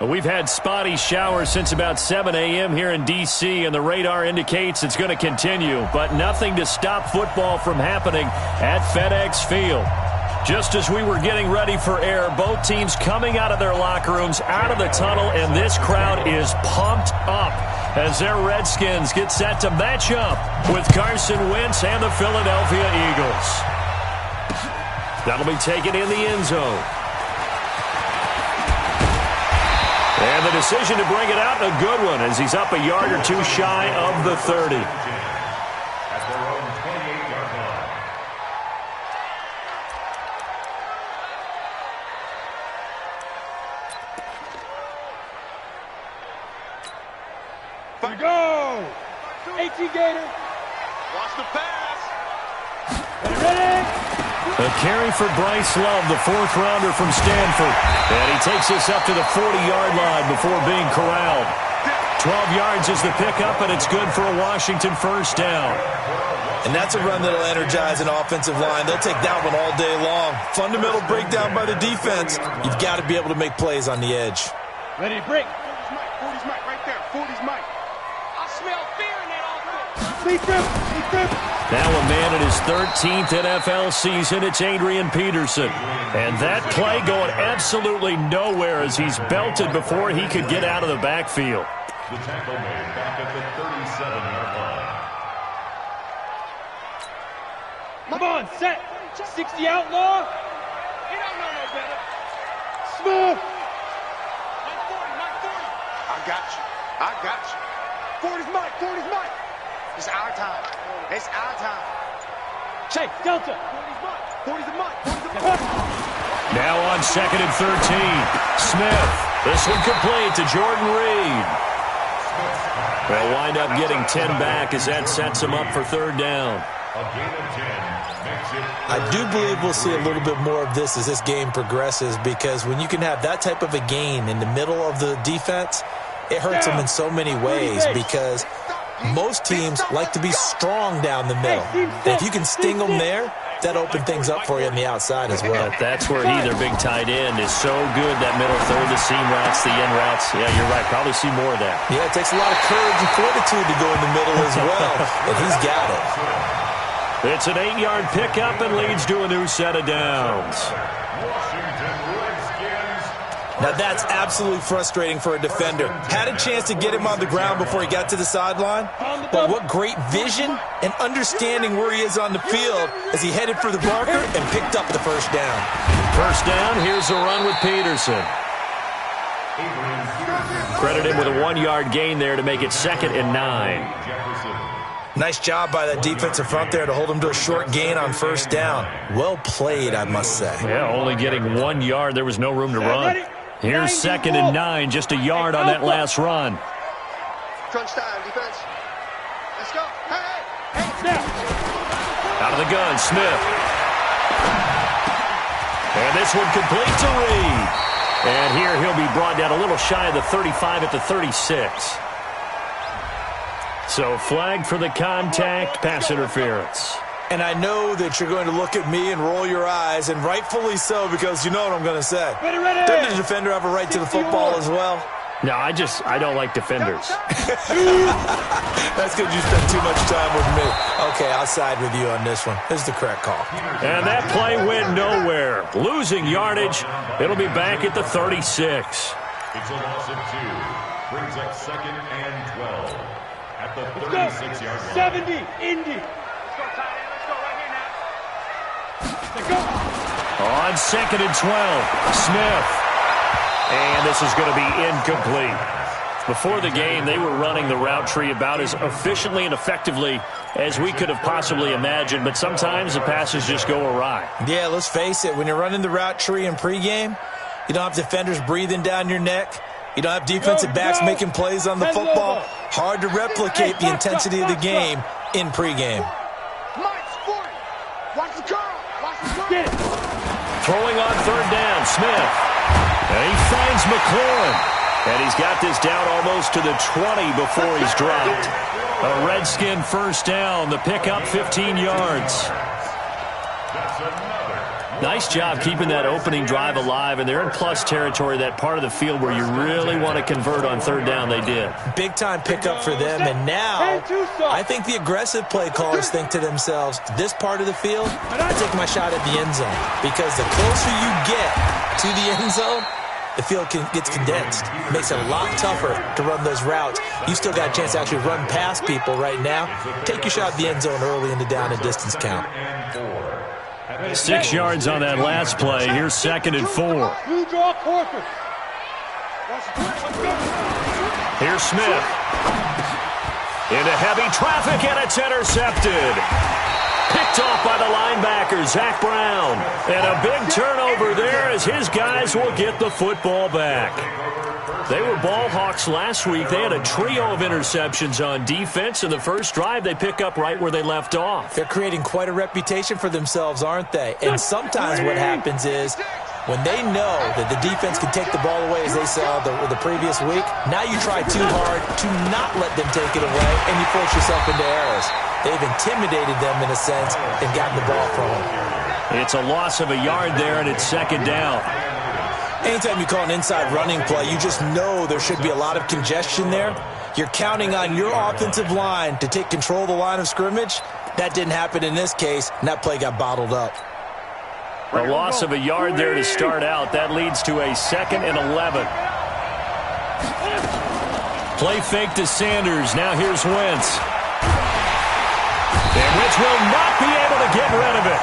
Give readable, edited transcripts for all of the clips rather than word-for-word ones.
We've had spotty showers since about 7 a.m. here in D.C., and the radar indicates it's going to continue, but nothing to stop football from happening at FedEx Field. Just as we were getting ready for air, both teams coming out of their locker rooms, out of the tunnel, and this crowd is pumped up as their Redskins get set to match up with Carson Wentz and the Philadelphia Eagles. That'll be taken in the end zone. And the decision to bring it out, a good one, as he's up a yard or two shy of the 30. At their own 28-yard line. Fire. Go! 18 Gator. Watch the pass. Ready? A carry for Bryce Love, the fourth-rounder from Stanford. And he takes us up to the 40-yard line before being corralled. 12 yards is the pickup, and it's good for a Washington first down. And that's a run that'll energize an offensive line. They'll take that one all day long. Fundamental breakdown by the defense. You've got to be able to make plays on the edge. Ready to break. 40's Mike right there. 40's Mike. I smell fear in that offense. Lead grip. Now a man in his 13th NFL season, it's Adrian Peterson. And that play going absolutely nowhere as he's belted before he could get out of the backfield. The tackle made back at the 37-yard line. Come on, set. 60 outlaw. You don't know no better. Smooth. 40. I got you. 40's Mike. It's our time. Check, Delta. 40's Mike. Now on 2nd and 13. Smith. This one complete to Jordan Reed. They'll wind up getting 10 back as that sets him up for third down. A gain of 10 makes it. I do believe we'll see a little bit more of this as this game progresses, because when you can have that type of a gain in the middle of the defense, it hurts them in so many ways, because most teams like to be strong down the middle. And if you can sting them there, that opens things up for you on the outside as well. But that's where he, their big tight end, is so good, that middle third, the seam routes, the in routes. Yeah, you're right. Probably see more of that. Yeah, it takes a lot of courage and fortitude to go in the middle as well, and he's got it. It's an 8-yard pickup and leads to a new set of downs. Washington Redskins. Now that's absolutely frustrating for a defender. Had a chance to get him on the ground before he got to the sideline, but what great vision and understanding where he is on the field as he headed for the marker and picked up the first down. First down, here's a run with Peterson. Credit him with a 1-yard gain there to make it 2nd and 9. Nice job by that defensive front there to hold him to a short gain on first down. Well played, I must say. Yeah, only getting 1 yard. There was no room to run. Here's 2nd and 9, just a yard on that last run. Crunch time, defense. Let's go. Hey. Snap. Out of the gun, Smith. And this one complete to Reed. And here he'll be brought down a little shy of the 35 at the 36. So flag for the contact, pass interference. And I know that you're going to look at me and roll your eyes, and rightfully so, because you know what I'm going to say. Doesn't the defender have a right to the football as well? No, I don't like defenders. That's because you spent too much time with me. Okay, I'll side with you on this one. This is the correct call. And that play went nowhere. Losing yardage. It'll be back at the 36. It's a loss of 2. Brings up 2nd and 12. At the 36-yard line. 70, Indy. Let's go, tight end. Let's go right here now. Let's go. On 2nd and 12, Smith. And this is going to be incomplete. Before the game, they were running the route tree about as efficiently and effectively as we could have possibly imagined, but sometimes the passes just go awry. Yeah, let's face it. When you're running the route tree in pregame, you don't have defenders breathing down your neck. You don't have defensive backs making plays on the football. Hard to replicate the intensity of the game in pregame. Mike's 40. Watch the curl. Watch the curl. Throwing on third down, Smith. And he finds McLaurin. And he's got this down almost to the 20 before he's dropped. A Redskin first down. The pickup, 15 yards. That's another Nice job keeping that opening drive alive, and they're in plus territory, that part of the field where you really want to convert on third down. They did. Big-time pickup for them, and now I think the aggressive play callers think to themselves, this part of the field, I take my shot at the end zone, because the closer you get to the end zone, the field gets condensed. It makes it a lot tougher to run those routes. You still got a chance to actually run past people right now. Take your shot at the end zone early in the down and distance count. 6 yards on that last play. Here's 2nd and 4. Here's Smith. Into heavy traffic, and it's intercepted. Picked off by the linebacker, Zach Brown. And a big turnover there as his guys will get the football back. They were ball hawks last week. They had a trio of interceptions on defense. In the first drive, they pick up right where they left off. They're creating quite a reputation for themselves, aren't they? And sometimes what happens is when they know that the defense can take the ball away, as they saw the previous week, now you try too hard to not let them take it away, and you force yourself into errors. They've intimidated them in a sense and gotten the ball from them. It's a loss of a yard there, and it's 2nd down. Anytime you call an inside running play, you just know there should be a lot of congestion there. You're counting on your offensive line to take control of the line of scrimmage. That didn't happen in this case, and that play got bottled up. A loss of a yard there to start out. That leads to a 2nd and 11. Play fake to Sanders. Now here's Wentz. And Wentz will not be able to get rid of it.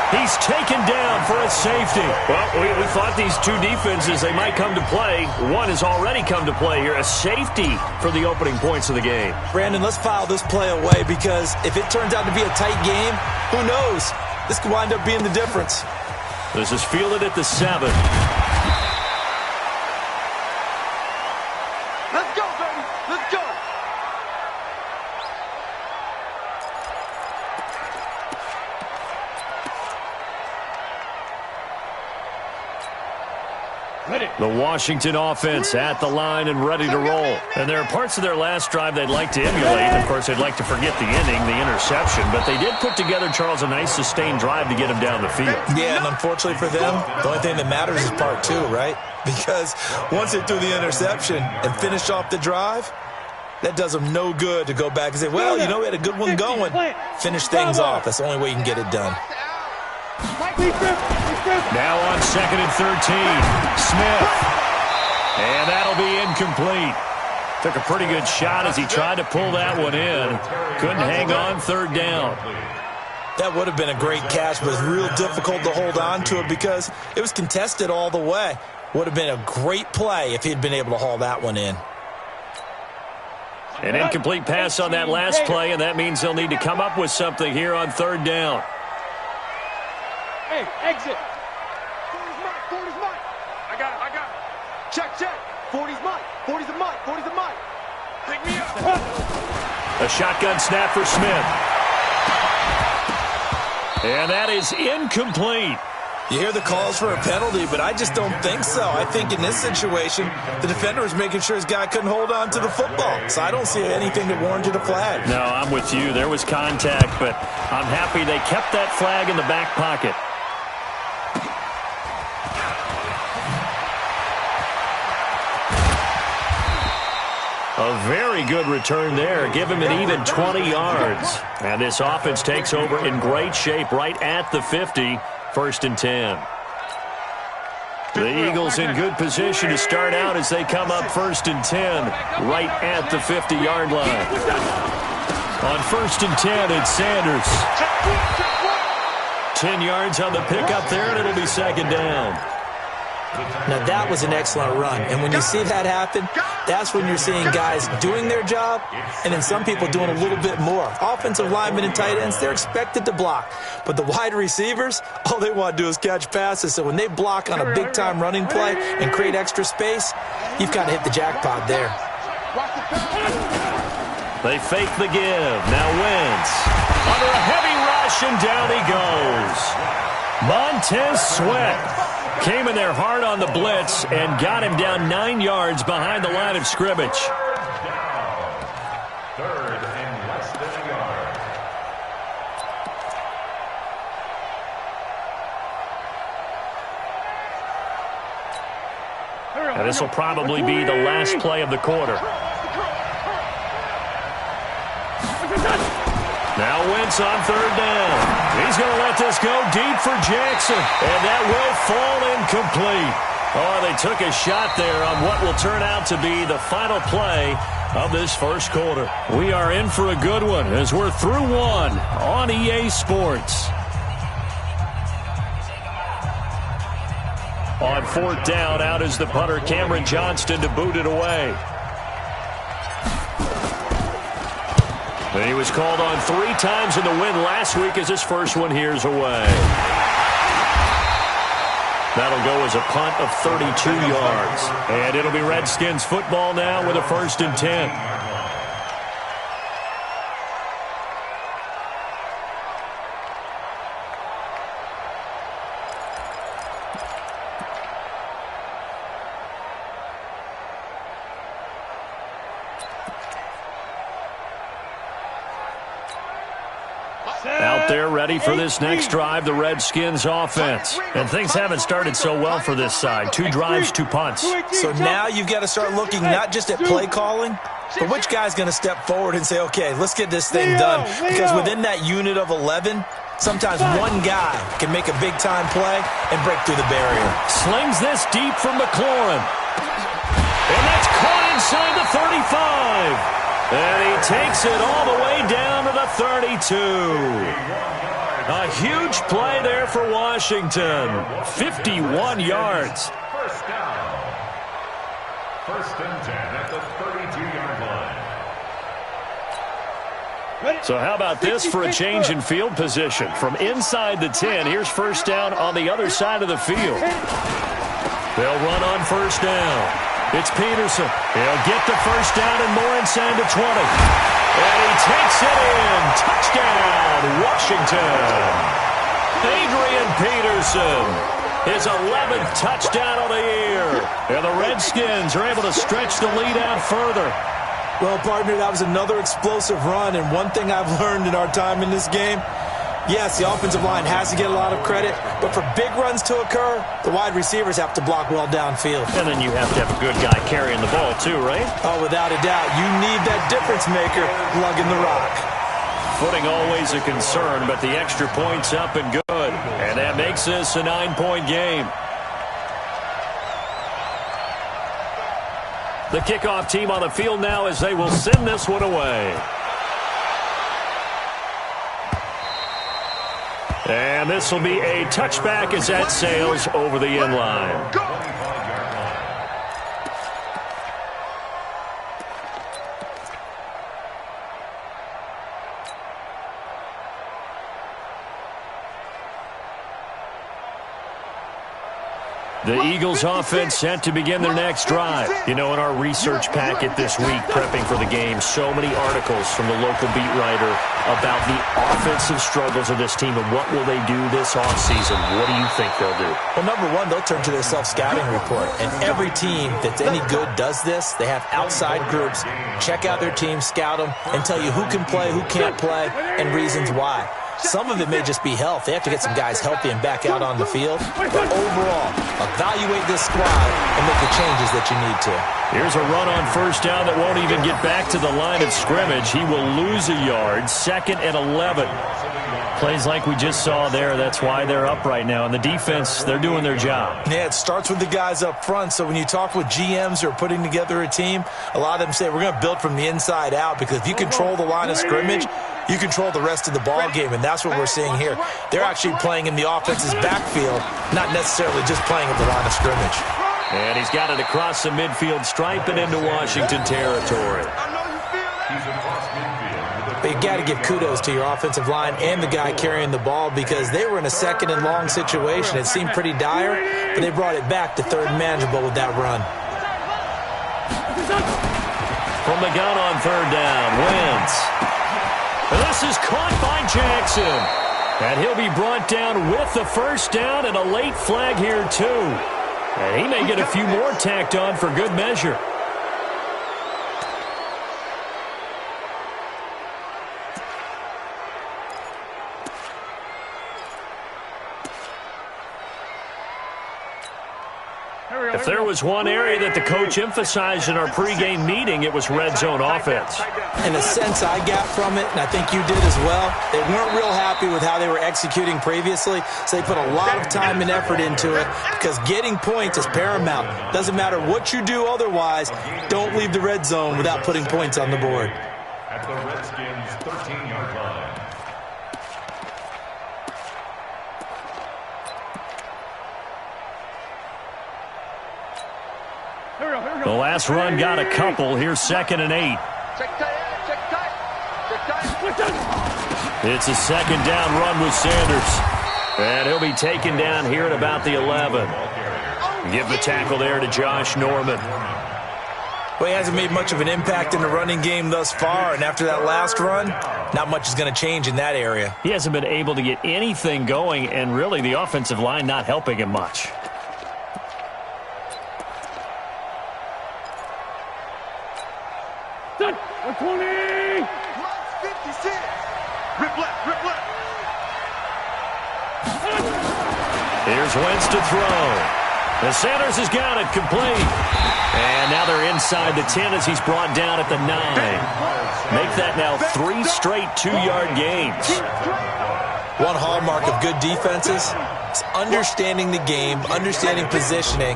He's taken down for a safety. Well, we thought these two defenses, they might come to play. One has already come to play here. A safety for the opening points of the game. Brandon, let's file this play away, because if it turns out to be a tight game, who knows? This could wind up being the difference. This is fielded at the 7. Let's go, baby. Let's go. The Washington offense at the line and ready to roll. And there are parts of their last drive they'd like to emulate. Of course, they'd like to forget the inning, the interception. But they did put together, Charles, a nice sustained drive to get him down the field. Yeah, and unfortunately for them, the only thing that matters is part 2, right? Because once they threw the interception and finished off the drive, that does them no good to go back and say, well, you know, we had a good one going. Finish things off. That's the only way you can get it done. Now on 2nd and 13, Smith. And that'll be incomplete. Took a pretty good shot as he tried to pull that one in. Couldn't hang on 3rd down. That would have been a great catch, but it was real difficult to hold on to it because it was contested all the way. Would have been a great play if he'd been able to haul that one in. An incomplete pass on that last play, and that means they'll need to come up with something here on 3rd down. Hey, exit. 40's mine. 40's mine. I got it. Check. 40's mine. 40's a mine. 40's a mine. Pick me up. A shotgun snap for Smith. And that is incomplete. You hear the calls for a penalty, but I just don't think so. I think in this situation, the defender was making sure his guy couldn't hold on to the football. So I don't see anything that warranted a flag. No, I'm with you. There was contact, but I'm happy they kept that flag in the back pocket. A very good return there. Give him an even 20 yards. And this offense takes over in great shape right at the 50. 1st and 10. The Eagles in good position to start out as they come up 1st and 10 right at the 50-yard line. On 1st and 10, it's Sanders. 10 yards on the pickup there, and it'll be 2nd down. Now, that was an excellent run. And when you see that happen, that's when you're seeing guys doing their job and then some people doing a little bit more. Offensive linemen and tight ends, they're expected to block. But the wide receivers, all they want to do is catch passes. So when they block on a big-time running play and create extra space, you've got to hit the jackpot there. They fake the give. Now Wentz under a heavy rush, and down he goes. Montez Sweat came in there hard on the blitz and got him down 9 yards behind the line of scrimmage. 3rd and less than a yard. 1 And this will probably be the last play of the quarter. Now Wentz on third down. He's going to let this go deep for Jackson. And that will fall incomplete. Oh, they took a shot there on what will turn out to be the final play of this first quarter. We are in for a good one as we're through one on EA Sports. On fourth down, out is the punter, Cameron Johnston, to boot it away. And he was called on 3 times in the win last week as his first one here's away. That'll go as a punt of 32 yards. And it'll be Redskins football now with a 1st and 10. Out there ready for this next drive, the Redskins offense. And things haven't started so well for this side. 2 drives, 2 punts. So now you've got to start looking not just at play calling, but which guy's going to step forward and say, okay, let's get this thing done. Because within that unit of 11, sometimes one guy can make a big-time play and break through the barrier. Slings this deep from McLaurin. And that's caught inside the 35. And he takes it all the way down to the 32. A huge play there for Washington. 51 yards. First down. 1st and 10 at the 32-yard line. So how about this for a change in field position? From inside the 10, here's first down on the other side of the field. They'll run on first down. It's Peterson. He'll get the first down and more inside the 20. And he takes it in. Touchdown, Washington. Adrian Peterson, his 11th touchdown of the year. And the Redskins are able to stretch the lead out further. Well, partner, that was another explosive run. And one thing I've learned in our time in this game, yes, the offensive line has to get a lot of credit, but for big runs to occur, the wide receivers have to block well downfield. And then you have to have a good guy carrying the ball too, right? Oh, without a doubt. You need that difference maker lugging the rock. Footing always a concern, but the extra point's up and good. And that makes this a 9-point game. The kickoff team on the field now as they will send this one away. And this will be a touchback as that sails over the end line. The Eagles offense set to begin their next drive. You know, in our research packet this week, prepping for the game, so many articles from the local beat writer about the offensive struggles of this team and what will they do this offseason. What do you think they'll do? Well, number one, they'll turn to their self-scouting report. And every team that's any good does this. They have outside groups, check out their team, scout them, and tell you who can play, who can't play, and reasons why. Some of it may just be health. They have to get some guys healthy and back out on the field. But overall, evaluate this squad and make the changes that you need to. Here's a run on first down that won't even get back to the line of scrimmage. He will lose a yard. 2nd and 11. Plays like we just saw there. That's why they're up right now. And the defense, they're doing their job. Yeah, it starts with the guys up front. So when you talk with GMs who are putting together a team, a lot of them say we're going to build from the inside out, because if you control the line of scrimmage, you control the rest of the ball game, and that's what we're seeing here. They're actually playing in the offense's backfield, not necessarily just playing at the line of scrimmage. And he's got it across the midfield stripe and into Washington territory. But you got to give kudos to your offensive line and the guy carrying the ball, because they were in a 2nd and long situation. It seemed pretty dire, but they brought it back to 3rd and manageable with that run. From the gun on 3rd down, Wentz. And this is caught by Jackson. And he'll be brought down with the first down and a late flag here too. And he may get a few more tacked on for good measure. If there was one area that the coach emphasized in our pregame meeting, it was red zone offense. And the sense I got from it, and I think you did as well, they weren't real happy with how they were executing previously, so they put a lot of time and effort into it because getting points is paramount. Doesn't matter what you do otherwise, don't leave the red zone without putting points on the board. At the Redskins' 13-yard line. The last run got a couple. Here's 2nd and 8. It's a 2nd down run with Sanders. And he'll be taken down here at about the 11. Give the tackle there to Josh Norman. Well, he hasn't made much of an impact in the running game thus far, and after that last run, not much is going to change in that area. He hasn't been able to get anything going, and really the offensive line not helping him much. Done. 120. 56. Rip left. Rip left. Here's Wentz to throw. And Sanders has got it complete. And now they're inside the 10 as he's brought down at the 9. Make that now 3 straight 2-yard gains. One hallmark of good defenses is understanding the game, understanding positioning,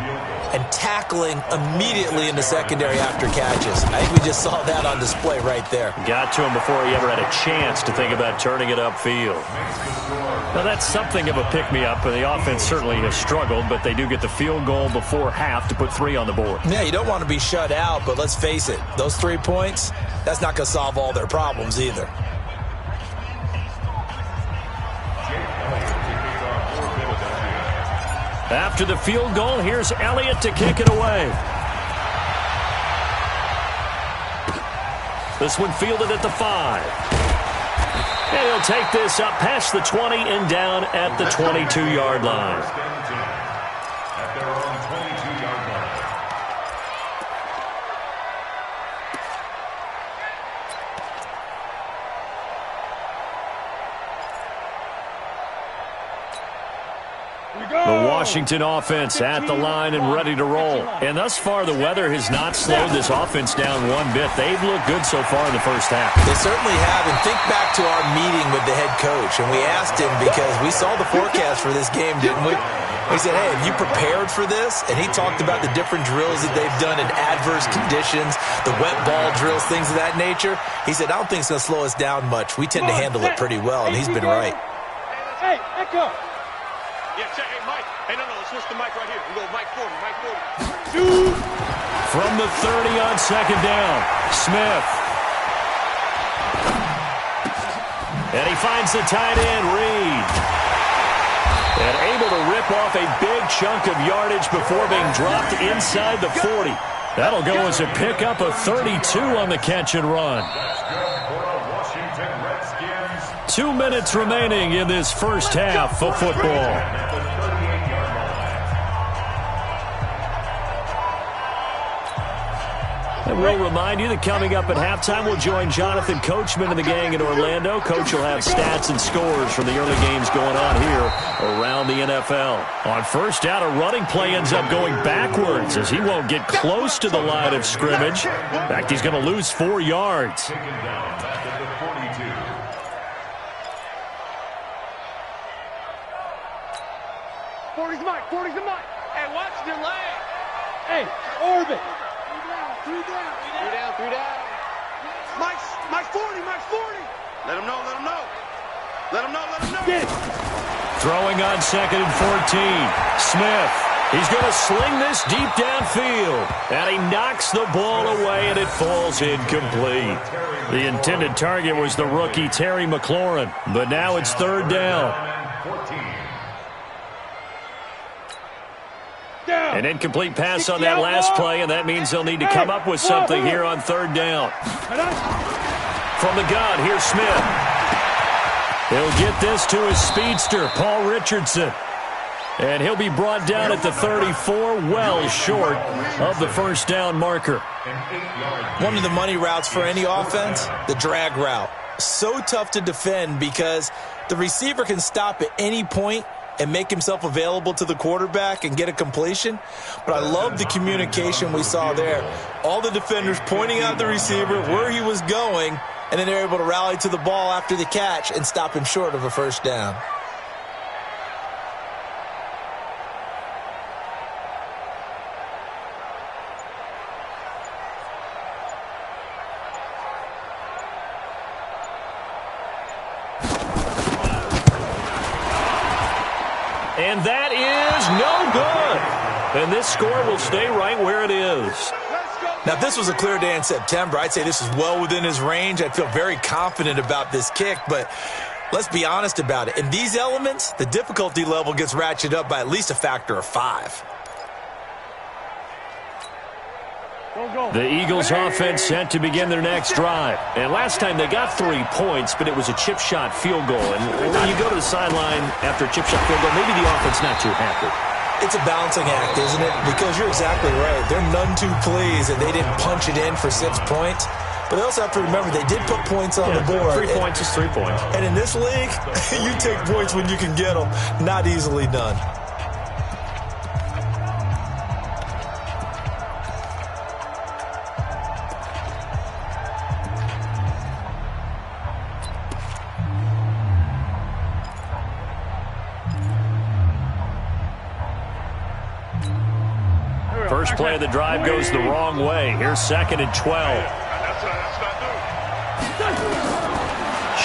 and tackling immediately in the secondary after catches. I think we just saw that on display right there. Got to him before he ever had a chance to think about turning it upfield. Now, that's something of a pick-me-up, and the offense certainly has struggled, but they do get the field goal before half to put 3 on the board. Yeah, you don't want to be shut out, but let's face it, those 3 points, that's not going to solve all their problems either. After the field goal, here's Elliott to kick it away. This one fielded at the 5. And he'll take this up past the 20 and down at the 22-yard line. At their own 22-yard line. The Washington offense at the line and ready to roll. And thus far, the weather has not slowed this offense down one bit. They've looked good so far in the first half. They certainly have. And think back to our meeting with the head coach. And we asked him because we saw the forecast for this game, didn't we? We said, hey, have you prepared for this? And he talked about the different drills that they've done in adverse conditions, the wet ball drills, things of that nature. He said, I don't think it's going to slow us down much. We tend to handle it pretty well, and he's been right. Hey, Echo. Yeah, check. Hey, Mike. Hey, no, let's switch the mic right here. We go Mike 40, Mike 40. From the 30 on 2nd down, Smith. And he finds the tight end, Reed. And able to rip off a big chunk of yardage before being dropped inside the 40. That'll go as a pickup of 32 on the catch and run. 2 minutes remaining in this first half of football. And we'll remind you that coming up at halftime, we'll join Jonathan Coachman and the gang in Orlando. Coach will have stats and scores from the early games going on here around the NFL. On first down, a running play ends up going backwards as he won't get close to the line of scrimmage. In fact, he's going to lose 4 yards. Taken down back at the 42. 40's Mike. 40's the Mike. Hey, watch your leg. Hey, orbit. 3 down. Mike's 40. Let him know. Get it. Throwing on 2nd and 14. Smith. He's going to sling this deep downfield. And he knocks the ball away, and it falls incomplete. The intended target was the rookie Terry McLaurin. But now it's 3rd down. An incomplete pass on that last play, and that means they'll need to come up with something here on 3rd down. From the gun, here's Smith. He'll get this to his speedster, Paul Richardson. And he'll be brought down at the 34, well short of the first down marker. One of the money routes for any offense, the drag route. So tough to defend because the receiver can stop at any point and make himself available to the quarterback and get a completion. But I love the communication we saw there. All the defenders pointing out the receiver, where he was going, and then they're able to rally to the ball after the catch and stop him short of a first down. And that is no good. And this score will stay right where it is. Now, if this was a clear day in September, I'd say this is well within his range. I'd feel very confident about this kick, but let's be honest about it. In these elements, the difficulty level gets ratcheted up by at least a factor of 5. The Eagles offense set to begin their next drive. And last time they got 3 points, but it was a chip shot field goal. And when you go to the sideline after a chip shot field goal, maybe the offense not too happy. It's a balancing act, isn't it? Because you're exactly right. They're none too pleased that they didn't punch it in for 6 points. But they also have to remember they did put points on the board. 3 points is 3 points. And in this league, you take points when you can get them. Not easily done. First play of the drive goes the wrong way. Here's 2nd and 12.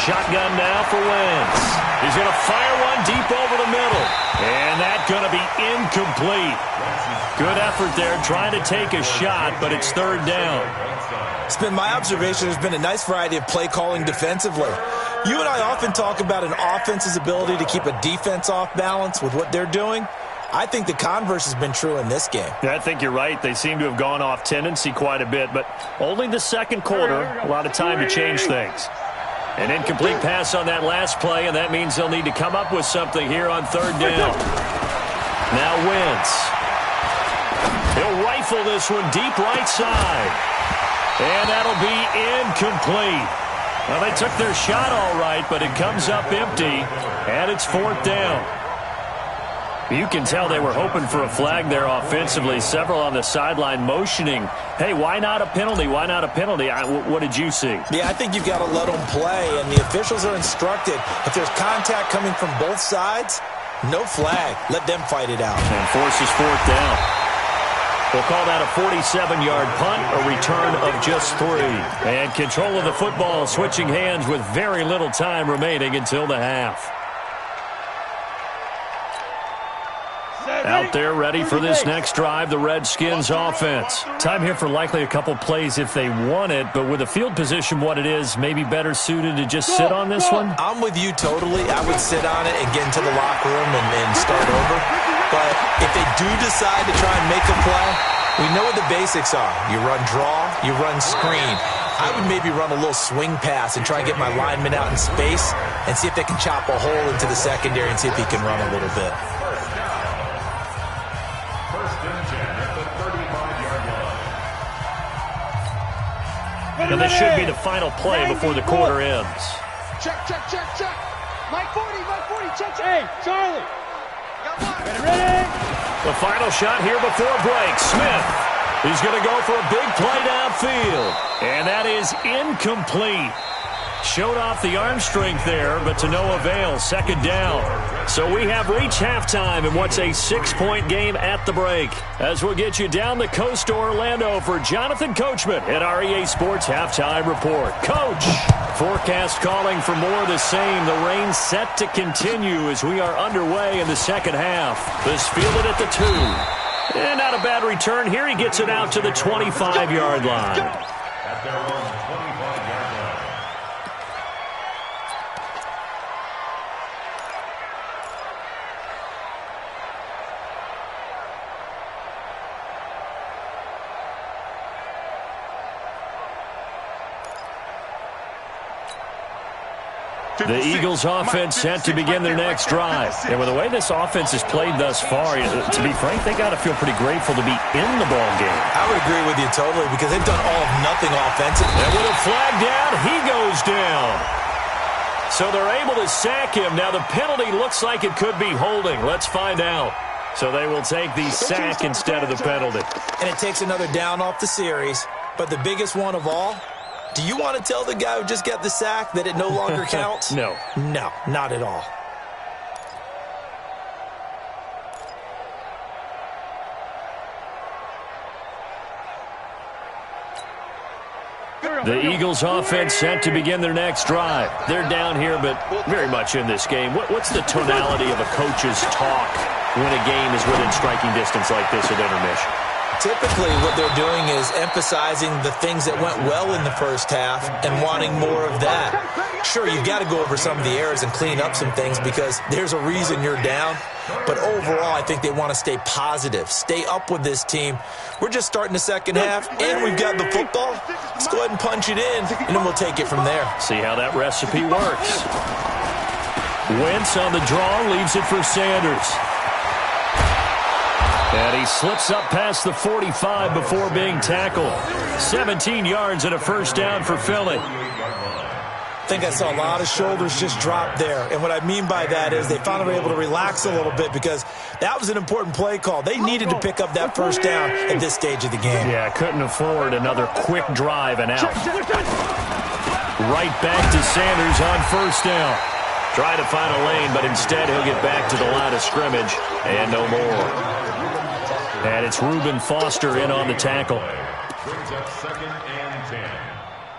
Shotgun now for Wentz. He's going to fire one deep over the middle. And that's going to be incomplete. Good effort there trying to take a shot, but it's 3rd down. It's been my observation there's been a nice variety of play calling defensively. You and I often talk about an offense's ability to keep a defense off balance with what they're doing. I think the converse has been true in this game. Yeah, I think you're right. They seem to have gone off tendency quite a bit, but only the 2nd quarter, a lot of time to change things. An incomplete pass on that last play, and that means they'll need to come up with something here on 3rd down. Now Wentz. He'll rifle this one deep right side. And that'll be incomplete. Well, they took their shot all right, but it comes up empty, and it's 4th down. You can tell they were hoping for a flag there offensively. Several on the sideline motioning, hey, why not a penalty? Why not a penalty? What did you see? Yeah, I think you've got to let them play, and the officials are instructed. If there's contact coming from both sides, no flag. Let them fight it out. And forces 4th down. We'll call that a 47-yard punt, a return of just 3. And control of the football switching hands with very little time remaining until the half. Out there ready for this next drive, the Redskins offense. Time here for likely a couple plays if they want it, but with the field position what it is, maybe better suited to just sit on this one? I'm with you totally. I would sit on it and get into the locker room and start over. But if they do decide to try and make a play, we know what the basics are. You run draw, you run screen. I would maybe run a little swing pass and try and get my lineman out in space and see if they can chop a hole into the secondary and see if he can run a little bit. And this should be the final play before the quarter ends. Check. Mike 40, check. Hey, Charlie. Ready? The final shot here before break. Smith. He's going to go for a big play downfield. And that is incomplete. Showed off the arm strength there, but to no avail. 2nd down. So we have reached halftime in what's a 6-point game at the break. As we'll get you down the coast to Orlando for Jonathan Coachman at our EA Sports Halftime Report. Coach, forecast calling for more of the same. The rain set to continue as we are underway in the 2nd half. This fielded at the 2. And not a bad return here. He gets it out to the 25-yard line. At their own 25-yard line. The Eagles offense set to begin their next drive. And with the way this offense has played thus far, to be frank, they got to feel pretty grateful to be in the ball game. I would agree with you totally because they've done all of nothing offensively. And with a flag down, he goes down. So they're able to sack him. Now the penalty looks like it could be holding. Let's find out. So they will take the sack instead of the penalty. And it takes another down off the series. But the biggest one of all, do you want to tell the guy who just got the sack that it no longer counts? No. No, not at all. The Eagles offense set to begin their next drive. They're down here, but very much in this game. What's the tonality of a coach's talk when a game is within striking distance like this at intermission? Typically, what they're doing is emphasizing the things that went well in the first half and wanting more of that. Sure, you've got to go over some of the errors and clean up some things because there's a reason you're down. But overall, I think they want to stay positive, stay up with this team. We're just starting the second half, and we've got the football. Let's go ahead and punch it in, and then we'll take it from there. See how that recipe works. Wentz on the draw, leaves it for Sanders. And he slips up past the 45 before being tackled. 17 yards and a first down for Philly. I think I saw a lot of shoulders just drop there. And what I mean by that is they finally were able to relax a little bit because that was an important play call. They needed to pick up that first down at this stage of the game. Yeah, couldn't afford another quick drive and out. Right back to Sanders on first down. Trying to find a lane, but instead he'll get back to the line of scrimmage and no more. And it's Reuben Foster in on the tackle. Brings up 2nd and 10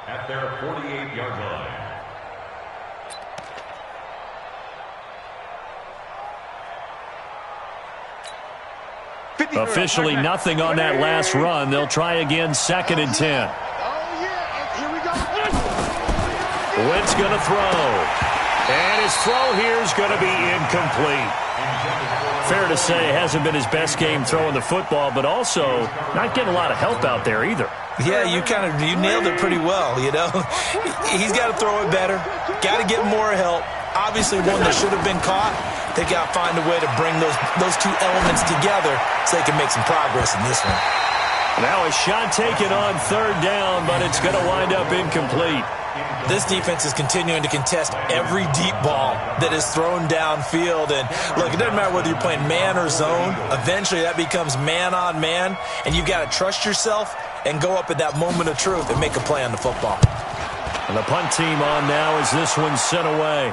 at their 48-yard line. Officially nothing on that last run. They'll try again, 2nd and 10. Oh, yeah. Here we go. Wentz going to throw. And his throw here is going to be incomplete. Fair to say, hasn't been his best game throwing the football, but also not getting a lot of help out there either. Yeah, you nailed it pretty well, you know. He's got to throw it better. Got to get more help. Obviously one that should have been caught. They got to find a way to bring those two elements together so they can make some progress in this one. Now a shot taken on 3rd down, but it's going to wind up incomplete. This defense is continuing to contest every deep ball that is thrown downfield. And, look, it doesn't matter whether you're playing man or zone. Eventually that becomes man on man, and you've got to trust yourself and go up at that moment of truth and make a play on the football. And the punt team on now as this one's sent away.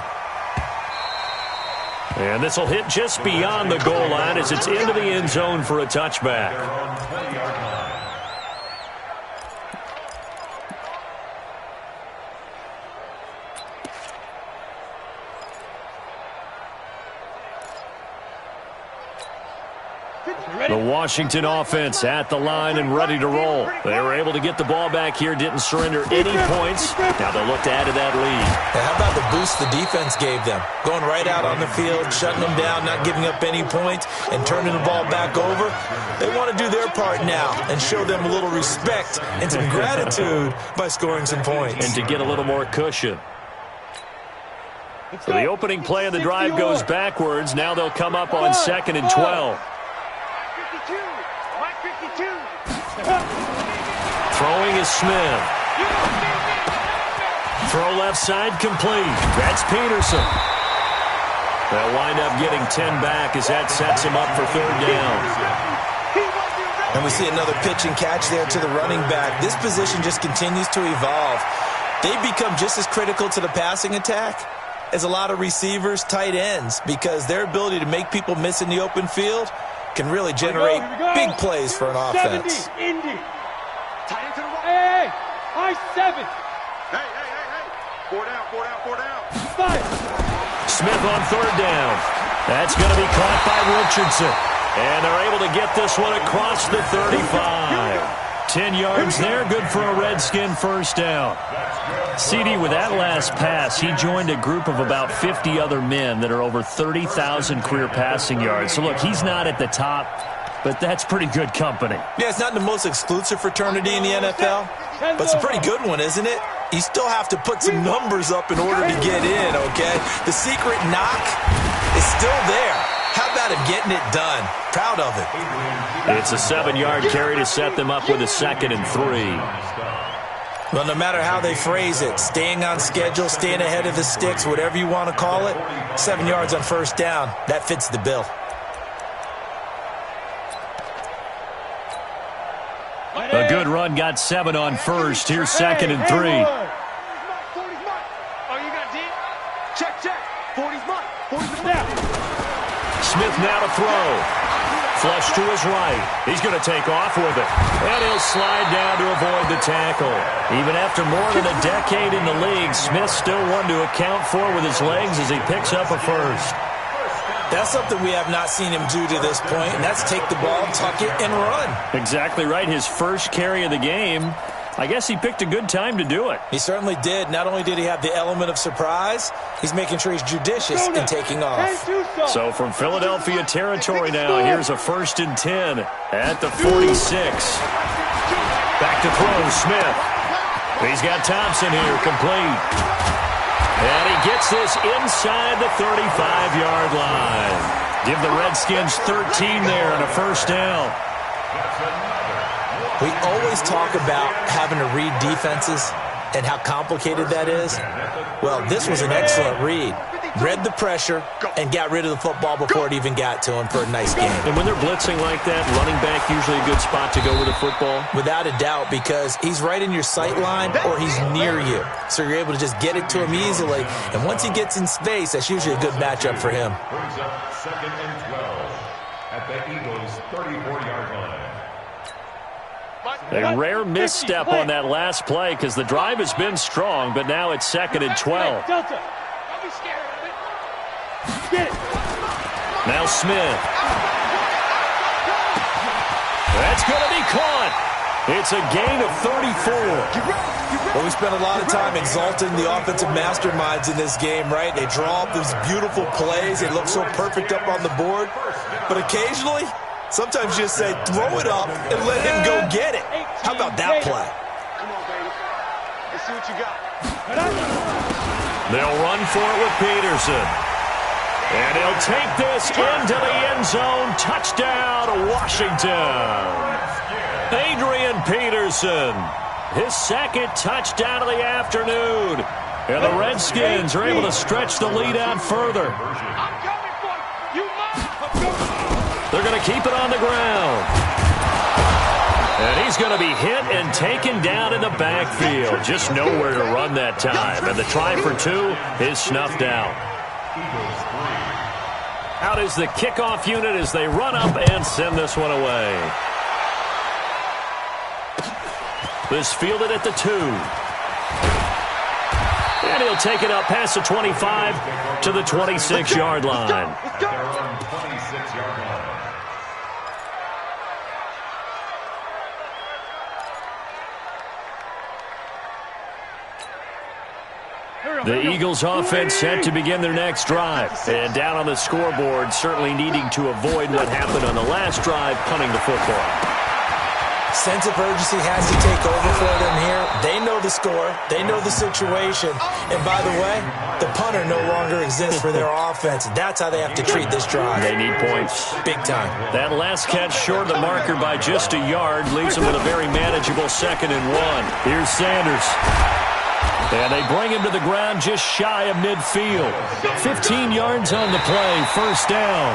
And this will hit just beyond the goal line as it's into the end zone for a touchback. The Washington offense at the line and ready to roll. They were able to get the ball back here, didn't surrender any points. Now they'll look to add to that lead. How about the boost the defense gave them? Going right out on the field, shutting them down, not giving up any points, and turning the ball back over. They want to do their part now and show them a little respect and some gratitude by scoring some points. And to get a little more cushion. So the opening play of the drive goes backwards. Now they'll come up on 2nd and 12. Throwing is Smith. Throw left side complete. That's Peterson. They'll wind up getting 10 back as that sets him up for 3rd down. And we see another pitch and catch there to the running back. This position just continues to evolve. They become just as critical to the passing attack as a lot of receivers, tight ends, because their ability to make people miss in the open field can really generate big plays for an offense. 70, Indy. Tight into the right. Hey, I-7. Hey. 4 down. 5. Smith on 3rd down. That's going to be caught by Richardson. And they're able to get this one across the 35. 10 yards there, good for a Redskin first down. CD, with that last pass, he joined a group of about 50 other men that are over 30,000 career passing yards. So, look, he's not at the top, but that's pretty good company. Yeah, it's not the most exclusive fraternity in the NFL, but it's a pretty good one, isn't it? You still have to put some numbers up in order to get in, okay? The secret knock is still there. How about him getting it done? Proud of it. It's a 7-yard carry to set them up with a 2nd and 3. Well, no matter how they phrase it, staying on schedule, staying ahead of the sticks, whatever you want to call it, 7 yards on first down, that fits the bill. A good run got 7 on first. Here's 2nd and 3. 40's mine. Oh, you got deep? Check. 40's mine. 40's mine. Smith now to throw. Flush to his right. He's going to take off with it. And he'll slide down to avoid the tackle. Even after more than a decade in the league, Smith's still one to account for with his legs as he picks up a first. That's something we have not seen him do to this point, and that's take the ball, tuck it, and run. Exactly right. His first carry of the game. I guess he picked a good time to do it. He certainly did. Not only did he have the element of surprise, he's making sure he's judicious in taking off. So from Philadelphia territory now, here's a 1st and 10 at the 46. Back to throw, Smith. He's got Thompson here, complete. And he gets this inside the 35-yard line. Give the Redskins 13 there and a first down. We always talk about having to read defenses and how complicated that is. Well, this was an excellent read. Read the pressure and got rid of the football before it even got to him for a nice game. And when they're blitzing like that, running back usually a good spot to go with the football? Without a doubt, because he's right in your sight line or he's near you. So you're able to just get it to him easily. And once he gets in space, that's usually a good matchup for him. Brings up 2nd and 12 at the Eagles' 34-yard line. A rare misstep on that last play because the drive has been strong, but now it's 2nd and 12. Delta. Don't be scared of it. Get it. Now Smith. That's going to be caught. It's a gain of 34. Well, we spent a lot of time exalting the offensive masterminds in this game, right? They draw up these beautiful plays. They look so perfect up on the board. But occasionally, sometimes you just say, throw it up and let him go get it. How about that play? Come on, baby. Let's see what you got. They'll run for it with Peterson. And he'll take this into the end zone. Touchdown, Washington. Adrian Peterson, his 2nd touchdown of the afternoon. And the Redskins are able to stretch the lead out further. I'm coming for you. You must. They're going to keep it on the ground. And he's going to be hit and taken down in the backfield. Just nowhere to run that time. And the try for 2 is snuffed out. Out is the kickoff unit as they run up and send this one away. This fielded at the 2. And he'll take it up past the 25 to the 26-yard line. At their own 26-yard line. The Eagles offense set to begin their next drive. And down on the scoreboard, certainly needing to avoid what happened on the last drive, punting the football. Sense of urgency has to take over for them here. They know the score. They know the situation. And by the way, the punter no longer exists for their offense. That's how they have to treat this drive. They need points. Big time. That last catch short of the marker by just a yard leaves them with a very manageable 2nd and 1. Here's Sanders. And they bring him to the ground just shy of midfield. 15 yards on the play, first down.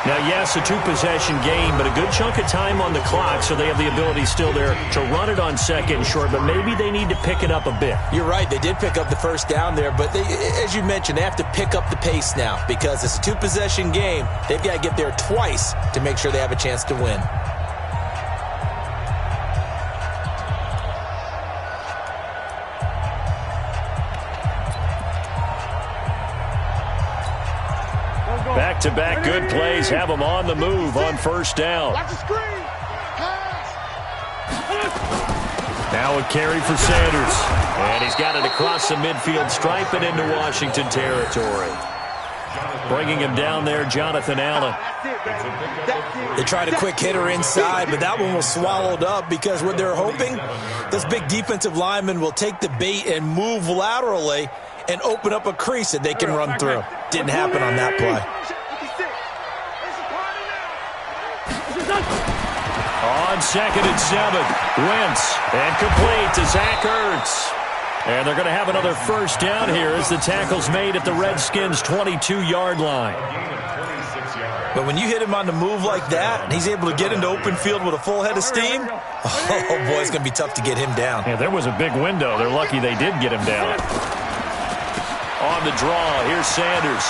Now, yes, a 2-possession game, but a good chunk of time on the clock, so they have the ability still there to run it on 2nd and short, but maybe they need to pick it up a bit. You're right. They did pick up the first down there, but they, as you mentioned, they have to pick up the pace now because it's a 2-possession game. They've got to get there twice to make sure they have a chance to win. Back-to-back good plays have them on the move on first down. Watch the screen. Now a carry for Sanders. And he's got it across the midfield stripe and into Washington territory. Bringing him down there, Jonathan Allen. They tried a quick hitter inside, but that one was swallowed up because what they're hoping, this big defensive lineman will take the bait and move laterally and open up a crease that they can run through. Didn't happen on that play. On 2nd and 7. Wentz. And complete to Zach Ertz. And they're going to have another first down here as the tackle's made at the Redskins' 22-yard line. But when you hit him on the move like that, and he's able to get into open field with a full head of steam, oh, boy, it's going to be tough to get him down. Yeah, there was a big window. They're lucky they did get him down. On the draw, here's Sanders.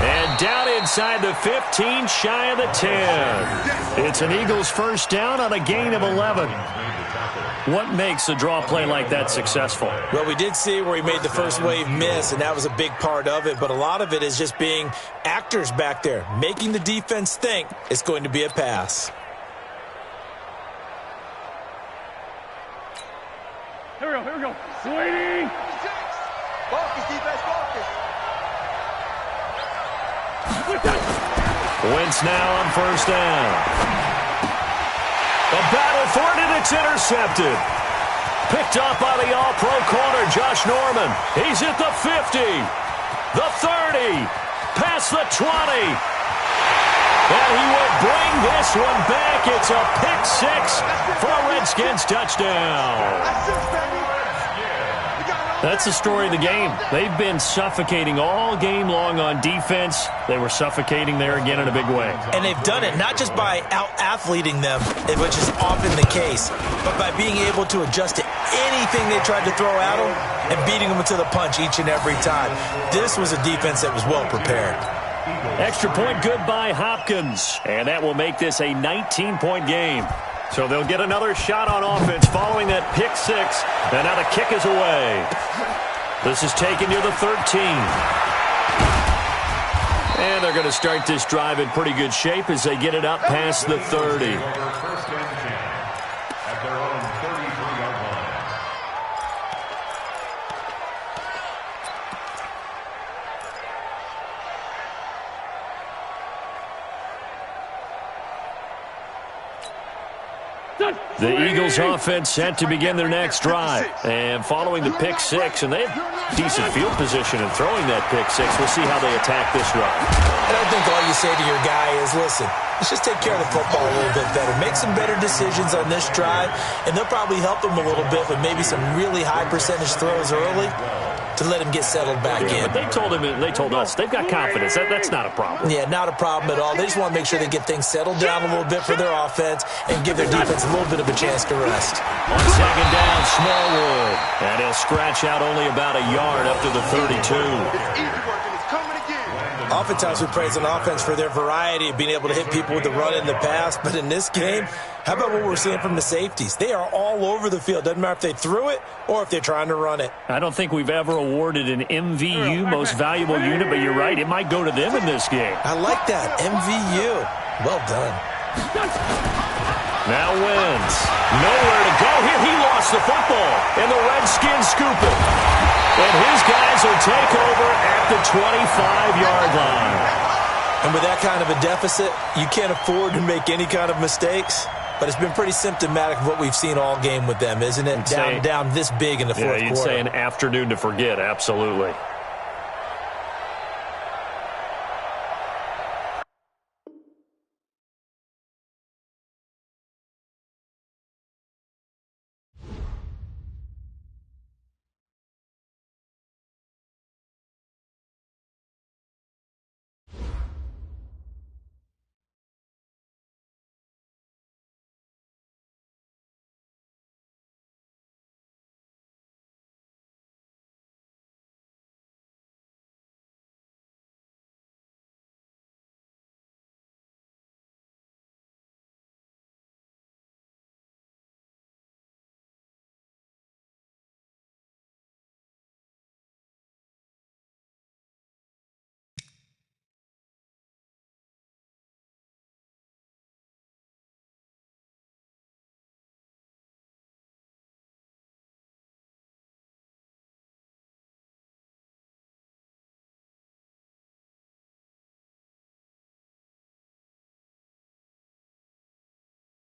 And down inside the 15, shy of the 10. It's an Eagles first down on a gain of 11. What makes a draw play like that successful? Well, we did see where he made the first wave miss, and that was a big part of it. But a lot of it is just being actors back there, making the defense think it's going to be a pass. Here we go. Sweetie! Focus, defense, focus. Wentz now on first down. A battle for it, and it's intercepted. Picked up by the all-pro corner, Josh Norman. He's at the 50, the 30, past the 20. And he will bring this one back. It's a pick-6 for a Redskins touchdown. That's the story of the game. They've been suffocating all game long on defense. They were suffocating there again in a big way. And they've done it not just by out-athleting them, which is often the case, but by being able to adjust to anything they tried to throw at them and beating them to the punch each and every time. This was a defense that was well prepared. Extra point good by Hopkins. And that will make this a 19-point game. So they'll get another shot on offense following that pick-6. And now the kick is away. This is taken near the 13. And they're going to start this drive in pretty good shape as they get it up past the 30. The Eagles offense set to begin their next drive. And following the pick-6, and they have decent field position in throwing that pick-6. We'll see how they attack this run. And I think all you say to your guy is, listen, let's just take care of the football a little bit better. Make some better decisions on this drive, and they'll probably help them a little bit with maybe some really high percentage throws early to let him get settled back in. But they told us they've got confidence. That's not a problem. Yeah, not a problem at all. They just want to make sure they get things settled down a little bit for their offense and give their defense a little bit of a chance to rest. On second down, Smallwood. And he'll scratch out only about a yard up to the 32. It's easy work, and it's coming again. Oftentimes we praise an offense for their variety of being able to hit people with the run in the pass, but in this game, how about what we're seeing from the safeties? They are all over the field. Doesn't matter if they threw it or if they're trying to run it. I don't think we've ever awarded an MVU, most valuable unit, but you're right, it might go to them in this game. I like that, MVU. Well done. Now Wentz. Nowhere to go here. He lost the football, and the Redskins scoop it. And his guys will take over at the 25-yard line. And with that kind of a deficit, you can't afford to make any kind of mistakes. But it's been pretty symptomatic of what we've seen all game with them, isn't it? Down this big in the fourth quarter. Yeah, you'd say an afternoon to forget, absolutely.